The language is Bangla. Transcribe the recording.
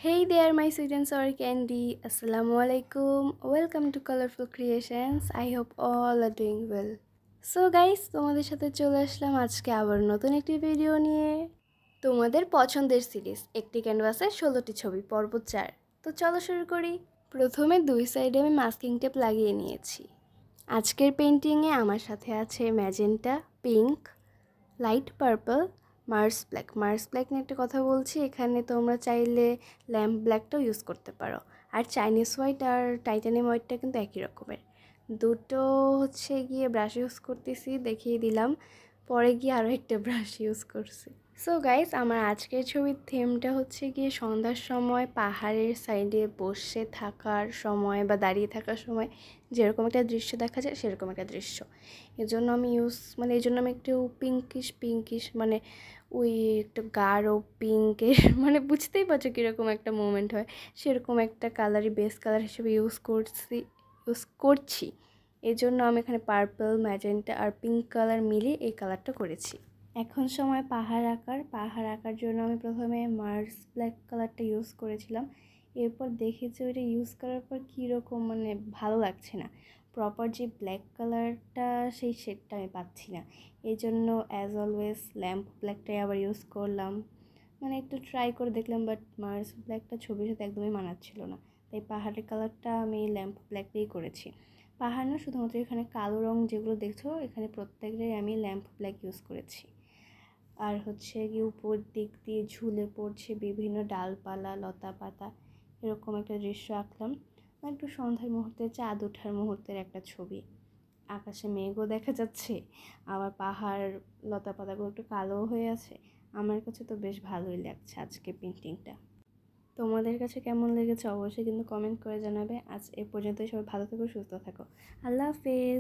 Hey there, my sweet and sour candy. Assalamualaikum. Welcome to Colorful Creations. I hope all are doing well. So guys, তোমাদের সাথে চলে আসলাম আজকে আবার নতুন একটি ভিডিও নিয়ে। তোমাদের পছন্দের সিরিজ একটি ক্যানভাসে 16টি ছবি পর্ব 4। তো চলো শুরু করি। প্রথমে দুই সাইডে আমি মাস্কিং টেপ লাগিয়ে নিয়েছি। আজকের পেইন্টিংয়ে আমার সাথে আছে magenta, pink, light purple, mars black নিয়ে একটা কথা বলছি, এখানে তোমরা চাইলে ল্যাম্প ব্ল্যাকটাও ইউজ করতে পারো। আর চাইনিজ হোয়াইট আর টাইটানিয়াম হোয়াইটটা কিন্তু একই রকমের। দুটো হচ্ছে গিয়ে ব্রাশ ইউজ করতেছি, দেখিয়ে দিলাম। পরে গিয়ে আরও একটা ব্রাশ ইউজ করছি। সো গাইস, আমার আজকের ছবির থিমটা হচ্ছে গিয়ে সন্ধ্যার সময় পাহাড়ের সাইডে বসে থাকার সময় বা দাঁড়িয়ে থাকার সময় যেরকম একটা দৃশ্য দেখা যায় সেরকম একটা দৃশ্য। এজন্য আমি এই জন্য আমি একটু পিঙ্কিশ মানে ওই একটু গাঢ় পিঙ্কের মানে বুঝতেই পারছো কীরকম একটা মোমেন্ট হয়, সেরকম একটা কালারই বেস কালার হিসেবে ইউজ করছি। এই জন্য আমি এখানে পার্পল, ম্যাজেন্টা আর পিঙ্ক কালার মিলিয়ে এই কালারটা করেছি। এখন সময় পাহাড় আঁকার জন্য আমি প্রথমে মার্স ব্ল্যাক কালারটা ইউজ করেছিলাম। এরপর দেখেছি ওইটা ইউজ করার পর কীরকম ভালো লাগছে না, প্রপার যে ব্ল্যাক কালারটা সেই শেডটা আমি পাচ্ছি না। এই জন্য অ্যাজ অলওয়েজ ল্যাম্প ব্ল্যাকটাই আবার ইউজ করলাম। একটু ট্রাই করে দেখলাম, বাট মার্স ব্ল্যাকটা ছবির সাথে একদমই মানাচ্ছিল না। তাই পাহাড়ের কালারটা আমি ল্যাম্প ব্ল্যাক দিয়েই করেছি। পাহাড় না, শুধুমাত্র এখানে কালো রং যেগুলো দেখছো এখানে প্রত্যেকটাই আমি ল্যাম্প ব্ল্যাক ইউজ করেছি। আর হচ্ছে গিয়ে উপর দিক দিয়ে ঝুলে পড়ছে বিভিন্ন ডালপালা, লতা পাতা, এরকম একটা দৃশ্য আঁকলাম। একটু সন্ধ্যার মুহূর্তে, চাঁদ ওঠার মুহূর্তের একটা ছবি। আকাশে মেঘও দেখা যাচ্ছে, আবার পাহাড়, লতা পাতাগুলো একটু কালো হয়ে আছে। আমার কাছে তো বেশ ভালোই লাগছে আজকে পেন্টিংটা। তোমাদের কাছে কেমন লেগেছে অবশ্যই কিন্তু কমেন্ট করে জানাবে। আজ এ পর্যন্তই, সবাই ভালো থেকো, সুস্থ থাকো। আল্লাহ হাফেজ।